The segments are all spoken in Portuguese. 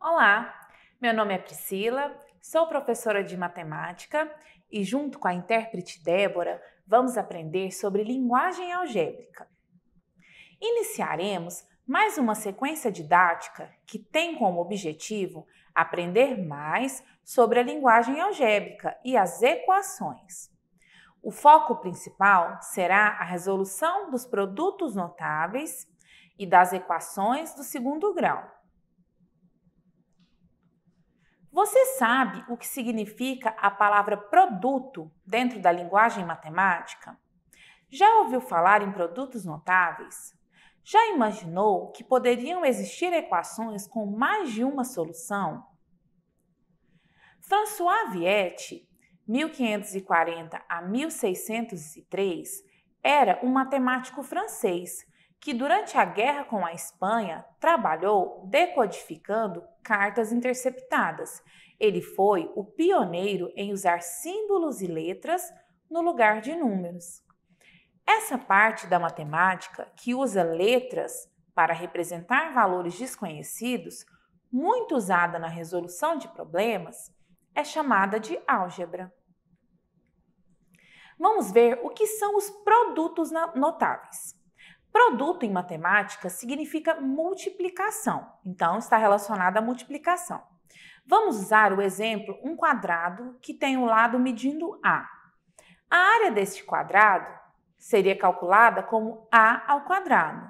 Olá, meu nome é Priscila, sou professora de matemática e junto com a intérprete Débora vamos aprender sobre linguagem algébrica. Iniciaremos mais uma sequência didática que tem como objetivo aprender mais sobre a linguagem algébrica e as equações. O foco principal será a resolução dos produtos notáveis e das equações do segundo grau. Você sabe o que significa a palavra produto dentro da linguagem matemática? Já ouviu falar em produtos notáveis? Já imaginou que poderiam existir equações com mais de uma solução? François Viette, 1540 a 1603, era um matemático francês que durante a guerra com a Espanha trabalhou decodificando cartas interceptadas. Ele foi o pioneiro em usar símbolos e letras no lugar de números. Essa parte da matemática que usa letras para representar valores desconhecidos, muito usada na resolução de problemas, é chamada de álgebra. Vamos ver o que são os produtos notáveis. Produto em matemática significa multiplicação, então está relacionado à multiplicação. Vamos usar o exemplo um quadrado que tem um lado medindo A. A área deste quadrado seria calculada como A ao quadrado.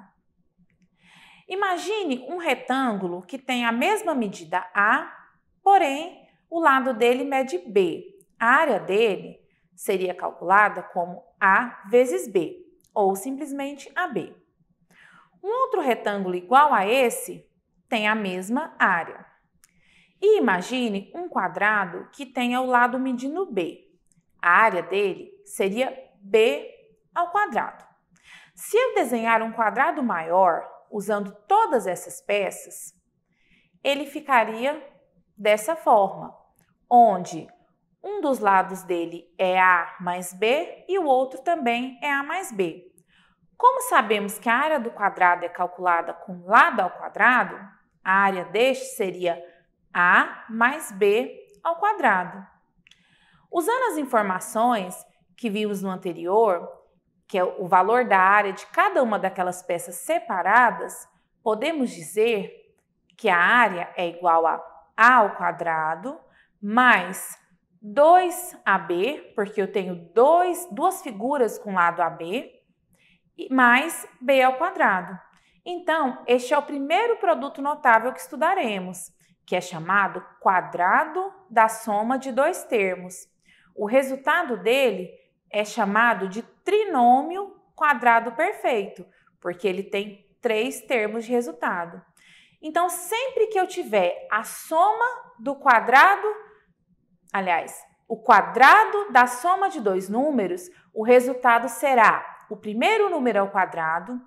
Imagine um retângulo que tem a mesma medida A, porém o lado dele mede B. A área dele seria calculada como A vezes B, ou simplesmente AB. Um outro retângulo igual a esse tem a mesma área. E imagine um quadrado que tenha o lado medindo B. A área dele seria B ao quadrado. Se eu desenhar um quadrado maior usando todas essas peças, ele ficaria dessa forma, onde um dos lados dele é A mais B e o outro também é A mais B. Como sabemos que a área do quadrado é calculada com lado ao quadrado, a área deste seria A mais B ao quadrado. Usando as informações que vimos no anterior, que é o valor da área de cada uma daquelas peças separadas, podemos dizer que a área é igual a A ao quadrado mais 2AB, porque eu tenho duas figuras com lado AB, mais B ao quadrado. Então, este é o primeiro produto notável que estudaremos, que é chamado quadrado da soma de dois termos. O resultado dele é chamado de trinômio quadrado perfeito, porque ele tem 3 termos de resultado. Então, sempre que eu tiver a soma do quadrado, o quadrado da soma de dois números, o resultado será o primeiro número ao quadrado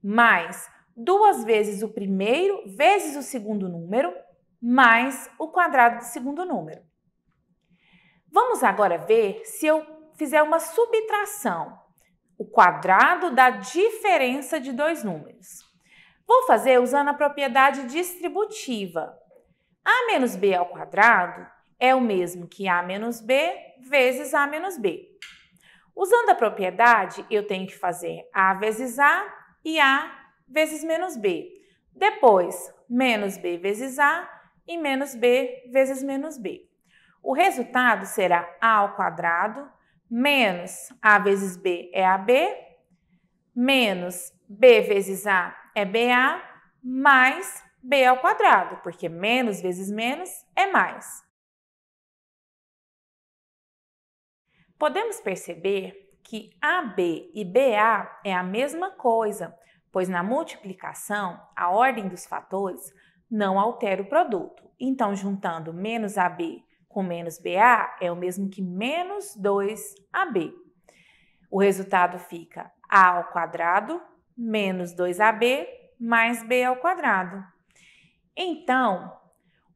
mais 2 vezes o primeiro vezes o segundo número mais o quadrado do segundo número. Vamos agora ver se eu fizer uma subtração, o quadrado da diferença de dois números. Vou fazer usando a propriedade distributiva. A menos B ao quadrado é o mesmo que A menos B vezes A menos B. Usando a propriedade, eu tenho que fazer A vezes A e A vezes menos B. Depois, menos B vezes A e menos B vezes menos B. O resultado será A ao quadrado menos A vezes B é AB, menos B vezes A é BA, mais B ao quadrado, porque menos vezes menos é mais. Podemos perceber que AB e BA é a mesma coisa, pois na multiplicação, a ordem dos fatores não altera o produto. Então, juntando menos AB com menos BA é o mesmo que menos 2AB. O resultado fica A ao quadrado menos 2AB mais B ao quadrado. Então,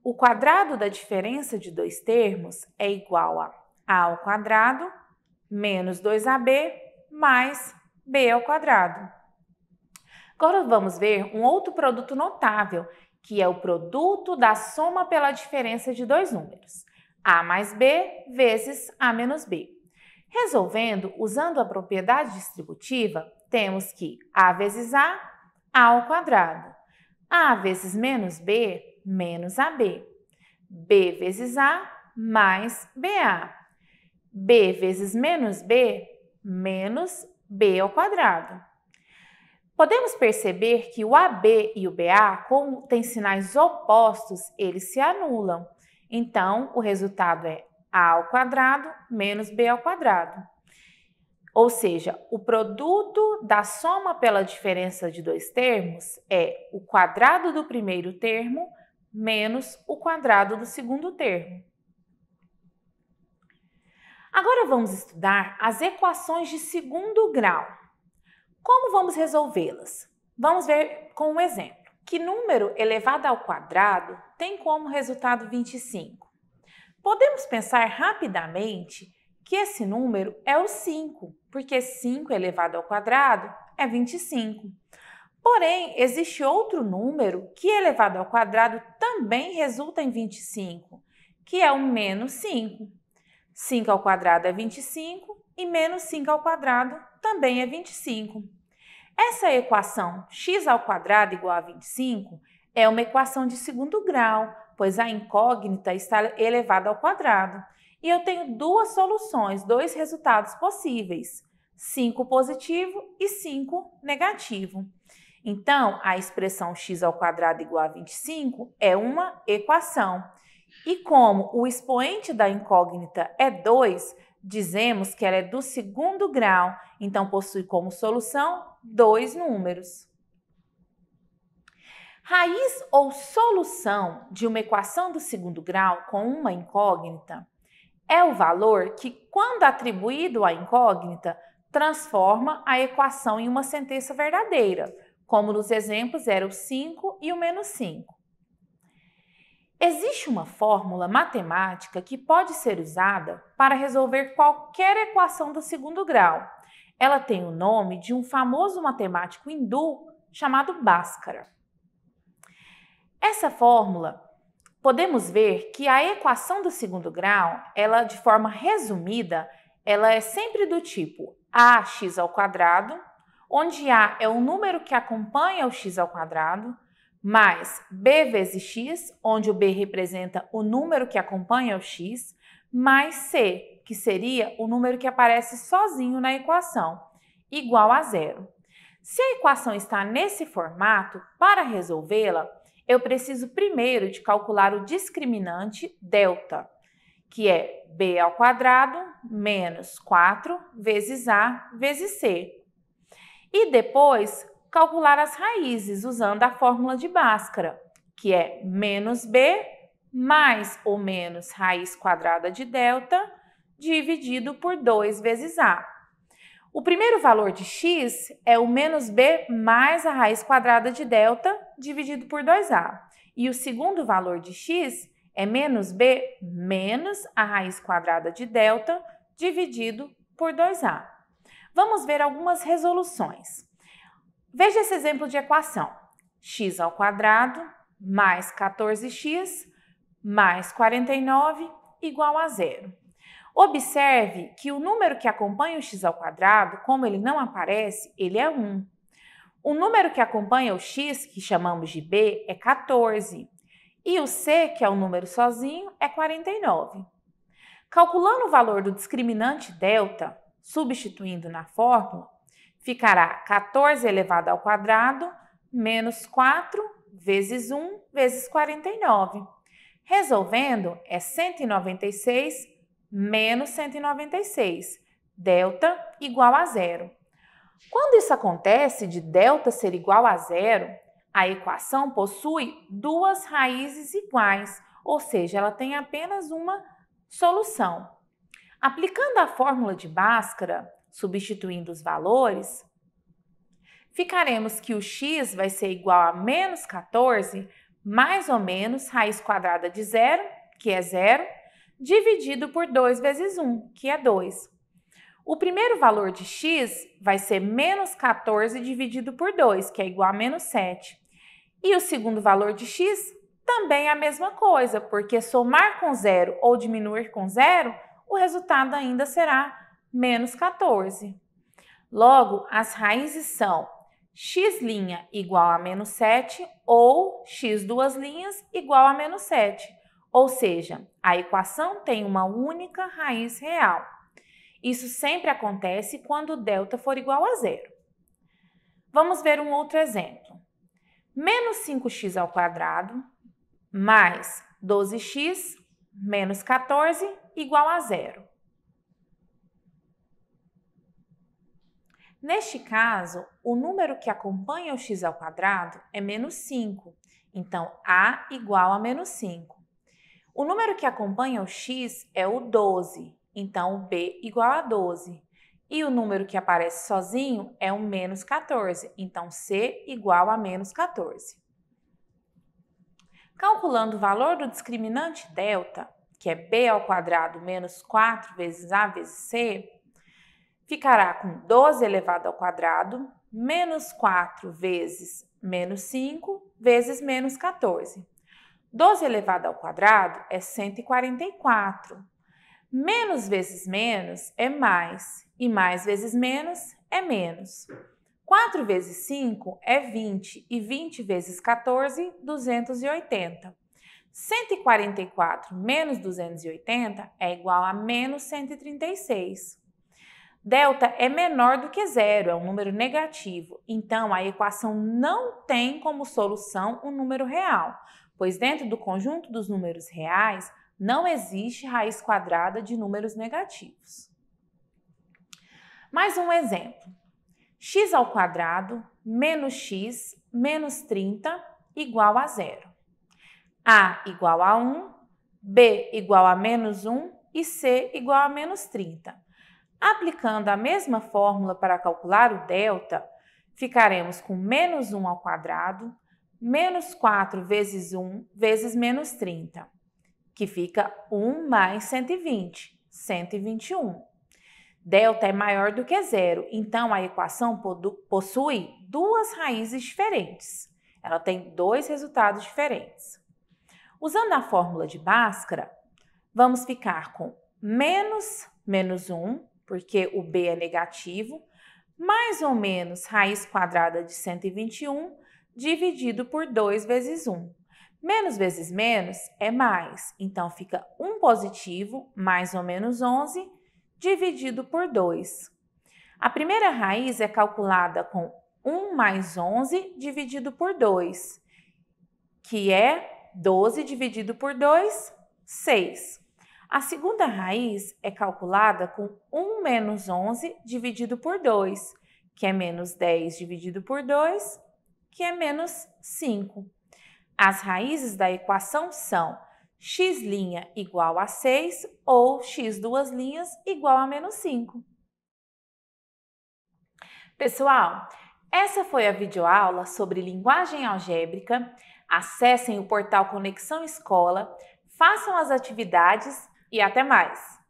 o quadrado da diferença de dois termos é igual a ao quadrado menos 2AB mais B ao quadrado. Agora vamos ver um outro produto notável, que é o produto da soma pela diferença de dois números, A mais B vezes A menos B. Resolvendo, usando a propriedade distributiva, temos que A vezes A ao quadrado. A vezes menos B, menos AB. B vezes A mais BA. B vezes menos B, menos B ao quadrado. Podemos perceber que o AB e o BA, como têm sinais opostos, eles se anulam. Então, o resultado é A ao quadrado menos B ao quadrado. Ou seja, o produto da soma pela diferença de dois termos é o quadrado do primeiro termo menos o quadrado do segundo termo. Agora vamos estudar as equações de segundo grau. Como vamos resolvê-las? Vamos ver com um exemplo. Que número elevado ao quadrado tem como resultado 25? Podemos pensar rapidamente que esse número é o 5, porque 5 elevado ao quadrado é 25. Porém, existe outro número que elevado ao quadrado também resulta em 25, que é o menos 5. 5 ao quadrado é 25 e menos 5 ao quadrado também é 25. Essa equação x ao quadrado igual a 25 é uma equação de segundo grau, pois a incógnita está elevada ao quadrado. E eu tenho duas soluções, dois resultados possíveis, 5 positivo e 5 negativo. Então, a expressão x ao quadrado igual a 25 é uma equação. E como o expoente da incógnita é 2, dizemos que ela é do segundo grau, então possui como solução dois números. Raiz ou solução de uma equação do segundo grau com uma incógnita é o valor que, quando atribuído à incógnita, transforma a equação em uma sentença verdadeira, como nos exemplos era o 5 e o menos 5. Existe uma fórmula matemática que pode ser usada para resolver qualquer equação do segundo grau. Ela tem o nome de um famoso matemático hindu chamado Bhaskara. Essa fórmula, podemos ver que a equação do segundo grau, ela de forma resumida, ela é sempre do tipo ax ao quadrado, onde A é o número que acompanha o x ao quadrado, mais b vezes x, onde o b representa o número que acompanha o x, mais c, que seria o número que aparece sozinho na equação, igual a zero. Se a equação está nesse formato, para resolvê-la, eu preciso primeiro de calcular o discriminante delta, que é b ao quadrado menos 4 vezes a vezes c. E depois calcular as raízes usando a fórmula de Bhaskara, que é menos b mais ou menos raiz quadrada de delta dividido por 2 vezes a. O primeiro valor de x é o menos b mais a raiz quadrada de delta dividido por 2a. E o segundo valor de x é menos b menos a raiz quadrada de delta dividido por 2a. Vamos ver algumas resoluções. Veja esse exemplo de equação. X ao quadrado mais 14x mais 49 igual a zero. Observe que o número que acompanha o x ao quadrado, como ele não aparece, ele é 1. O número que acompanha o x, que chamamos de b, é 14. E o c, que é o número sozinho, é 49. Calculando o valor do discriminante delta, substituindo na fórmula, ficará 14 elevado ao quadrado menos 4 vezes 1 vezes 49. Resolvendo, é 196 menos 196, delta igual a zero. Quando isso acontece de delta ser igual a zero, a equação possui duas raízes iguais, ou seja, ela tem apenas uma solução. Aplicando a fórmula de Bhaskara, substituindo os valores, ficaremos que o x vai ser igual a menos 14 mais ou menos raiz quadrada de zero, que é zero, dividido por 2 vezes 1, que é 2. O primeiro valor de x vai ser menos 14 dividido por 2, que é igual a menos 7. E o segundo valor de x também é a mesma coisa, porque somar com zero ou diminuir com zero, o resultado ainda será menos 14. Logo, as raízes são x' igual a menos 7 ou x duas linhas igual a menos 7. Ou seja, a equação tem uma única raiz real. Isso sempre acontece quando delta for igual a zero. Vamos ver um outro exemplo. Menos 5x ao quadrado mais 12x menos 14 igual a zero. Neste caso, o número que acompanha o x ao quadrado é menos 5, então a igual a menos 5. O número que acompanha o x é o 12, então o b igual a 12. E o número que aparece sozinho é o menos 14, então c igual a menos 14. Calculando o valor do discriminante delta, que é b ao quadrado menos 4 vezes a vezes c, ficará com 12 elevado ao quadrado menos 4 vezes menos 5 vezes menos 14. 12 elevado ao quadrado é 144. Menos vezes menos é mais, e mais vezes menos é menos. 4 vezes 5 é 20, e 20 vezes 14, 280. 144 menos 280 é igual a menos 136. Delta é menor do que zero, é um número negativo, então a equação não tem como solução um número real, pois dentro do conjunto dos números reais não existe raiz quadrada de números negativos. Mais um exemplo. X ao quadrado menos x menos 30 igual a zero. A igual a 1, B igual a menos 1 e C igual a menos 30. Aplicando a mesma fórmula para calcular o delta, ficaremos com menos 1 ao quadrado, menos 4 vezes 1 vezes menos 30, que fica 1 mais 120, 121. Delta é maior do que zero, então a equação possui duas raízes diferentes. Ela tem dois resultados diferentes. Usando a fórmula de Bhaskara, vamos ficar com menos 1, porque o b é negativo, mais ou menos raiz quadrada de 121 dividido por 2 vezes 1. Menos vezes menos é mais, então fica 1 positivo, mais ou menos 11, dividido por 2. A primeira raiz é calculada com 1 mais 11 dividido por 2, que é 12 dividido por 2, 6. A segunda raiz é calculada com 1 menos 11 dividido por 2, que é menos 10 dividido por 2, que é menos 5. As raízes da equação são x' igual a 6 ou x duas linhas igual a menos 5. Pessoal, essa foi a videoaula sobre linguagem algébrica. Acessem o portal Conexão Escola, façam as atividades e até mais!